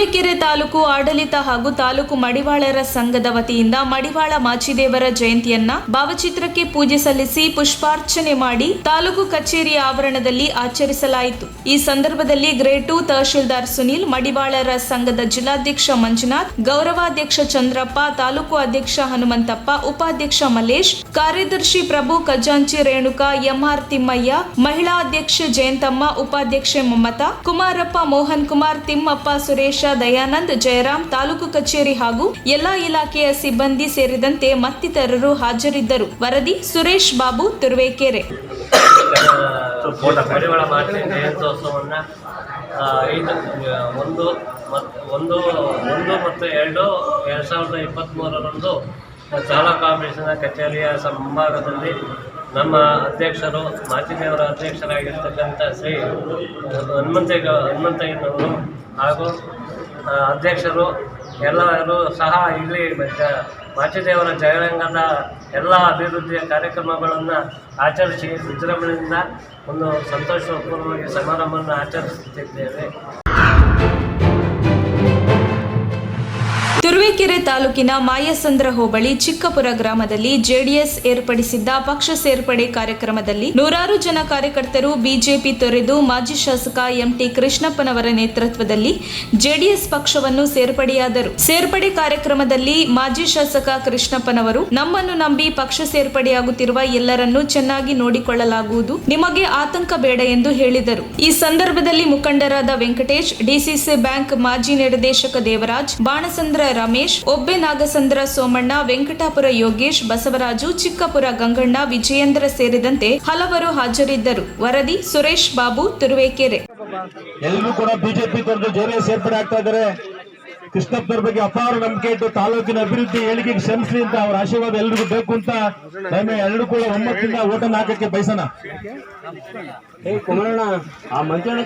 ತುರುವೇಕೆರೆ ತಾಲೂಕು ಆಡಳಿತ ಹಾಗೂ ತಾಲೂಕು ಮಡಿವಾಳರ ಸಂಘದ ವತಿಯಿಂದ ಮಡಿವಾಳ ಮಾಚಿದೇವರ ಜಯಂತಿಯನ್ನ ಭಾವಚಿತ್ರಕ್ಕೆ ಪೂಜೆ ಸಲ್ಲಿಸಿ ಪುಷ್ಪಾರ್ಚನೆ ಮಾಡಿ ತಾಲೂಕು ಕಚೇರಿ ಆವರಣದಲ್ಲಿ ಆಚರಿಸಲಾಯಿತು. ಈ ಸಂದರ್ಭದಲ್ಲಿ ಗ್ರೇಡ್ 2 ತಹಶೀಲ್ದಾರ್ ಸುನೀಲ್, ಮಡಿವಾಳರ ಸಂಘದ ಜಿಲ್ಲಾಧ್ಯಕ್ಷ ಮಂಜುನಾಥ್, ಗೌರವಾಧ್ಯಕ್ಷ ಚಂದ್ರಪ್ಪ, ತಾಲೂಕು ಅಧ್ಯಕ್ಷ ಹನುಮಂತಪ್ಪ, ಉಪಾಧ್ಯಕ್ಷ ಮಲ್ಲೇಶ್, ಕಾರ್ಯದರ್ಶಿ ಪ್ರಭು, ಖಜಾಂಚಿ ರೇಣುಕಾ, ಎಂಆರ್ ತಿಮ್ಮಯ್ಯ, ಮಹಿಳಾ ಅಧ್ಯಕ್ಷೆ ಜಯಂತಮ್ಮ, ಉಪಾಧ್ಯಕ್ಷೆ ಮಮತಾ, ಕುಮಾರಪ್ಪ, ಮೋಹನ್ ಕುಮಾರ್, ತಿಮ್ಮಪ್ಪ, ಸುರೇಶ, ದಯಾನಂದ್, ಜಯರಾಮ್, ತಾಲೂಕು ಕಚೇರಿ ಹಾಗೂ ಎಲ್ಲಾ ಇಲಾಖೆಯ ಸಿಬ್ಬಂದಿ ಸೇರಿದಂತೆ ಮತ್ತಿತರರು ಹಾಜರಿದ್ದರು. ವರದಿ ಸುರೇಶ್ ಬಾಬು, ತುರುವೇಕೆರೆ. ಮಡಿವಾಳ ಮಾತೆ ಜಯಂತ್ಯೋತ್ಸವವನ್ನು 1-1-2-2023 ಚಾಲಕ ಕಾಂಪಿಟೇಷನ್ ಕಚೇರಿಯ ಮುಂಭಾಗದಲ್ಲಿ ನಮ್ಮ ಅಧ್ಯಕ್ಷರು, ಮಾಚಿದೇವರ ಅಧ್ಯಕ್ಷರಾಗಿರ್ತಕ್ಕಂಥ ಶ್ರೀ ಹನುಮಂತಯ್ಯನವರು ಹಾಗೂ ಅಧ್ಯಕ್ಷರು ಎಲ್ಲರೂ ಸಹ ಇಲ್ಲಿ ಮಾಚಿದೇವರ ಜಯರಂಗದ ಎಲ್ಲ ಅಭಿವೃದ್ಧಿಯ ಕಾರ್ಯಕ್ರಮಗಳನ್ನು ಆಚರಿಸಿ ವಿಜೃಂಭಣೆಯಿಂದ ಒಂದು ಸಂತೋಷಪೂರ್ವವಾಗಿ ಸಮಾರಂಭವನ್ನು ಆಚರಿಸುತ್ತಿದ್ದೇವೆ. ತುರುವೇಕೆರೆ ತಾಲೂಕಿನ ಮಾಯಸಂದ್ರ ಹೋಬಳಿ ಚಿಕ್ಕಪುರ ಗ್ರಾಮದಲ್ಲಿ ಜೆಡಿಎಸ್ ಏರ್ಪಡಿಸಿದ್ದ ಪಕ್ಷ ಸೇರ್ಪಡೆ ಕಾರ್ಯಕ್ರಮದಲ್ಲಿ ನೂರಾರು ಜನ ಕಾರ್ಯಕರ್ತರು ಬಿಜೆಪಿ ತೊರೆದು ಮಾಜಿ ಶಾಸಕ ಎಂಟಿ ಕೃಷ್ಣಪ್ಪನವರ ನೇತೃತ್ವದಲ್ಲಿ ಜೆಡಿಎಸ್ ಪಕ್ಷವನ್ನು ಸೇರ್ಪಡೆಯಾದರು. ಸೇರ್ಪಡೆ ಕಾರ್ಯಕ್ರಮದಲ್ಲಿ ಮಾಜಿ ಶಾಸಕ ಕೃಷ್ಣಪ್ಪನವರು, ನಮ್ಮನ್ನು ನಂಬಿ ಪಕ್ಷ ಸೇರ್ಪಡೆಯಾಗುತ್ತಿರುವ ಎಲ್ಲರನ್ನೂ ಚೆನ್ನಾಗಿ ನೋಡಿಕೊಳ್ಳಲಾಗುವುದು, ನಿಮಗೆ ಆತಂಕ ಬೇಡ ಎಂದು ಹೇಳಿದರು. ಈ ಸಂದರ್ಭದಲ್ಲಿ ಮುಖಂಡರಾದ ವೆಂಕಟೇಶ್, ಡಿಸಿಸಿ ಬ್ಯಾಂಕ್ ಮಾಜಿ ನಿರ್ದೇಶಕ ದೇವರಾಜ್, ಬಾಣಸಂದ್ರ ರಮೇಶ್, ಒಬ್ಬೆ ನಾಗಸಂದ್ರ ಸೋಮಣ್ಣ, ವೆಂಕಟಾಪುರ ಯೋಗೇಶ್, ಬಸವರಾಜು, ಚಿಕ್ಕಪುರ ಗಂಗಣ್ಣ, ವಿಜಯೇಂದ್ರ ಸೇರಿದಂತೆ ಹಲವರು ಹಾಜರಿದ್ದರು. ವರದಿ ಸುರೇಶ್ ಬಾಬು, ತುರುವೇಕೆರೆ. ಎಲ್ಲರೂ ಕೂಡ ಬಿಜೆಪಿ ತೊರೆದು ಜೆಡಿಎಸ್ ಸೇರ್ಪಡೆ ಆಗ್ತಾ ಇದ್ದಾರೆ. ಕೃಷ್ಣಪ್ಪನವ್ರ ಬಗ್ಗೆ ಅಪಾರ ನಂಬಿಕೆ ಇಟ್ಟು ತಾಲೂಕಿನ ಅಭಿವೃದ್ಧಿ ಏಳಿಗೆಗೆ ಶ್ರಮಿಸಲಿ ಅಂತ ಅವರ ಆಶೀರ್ವಾದ ಎಲ್ರಿಗೂ ಬೇಕು ಅಂತ ಎಲ್ಲರೂ ಕೂಡ ಒಮ್ಮತ್ತಿಂದ ಓಟನ್ನು ಹಾಕಕ್ಕೆ ಬಯಸೋಣ. ಆ ಮಂಚಣ್ಣ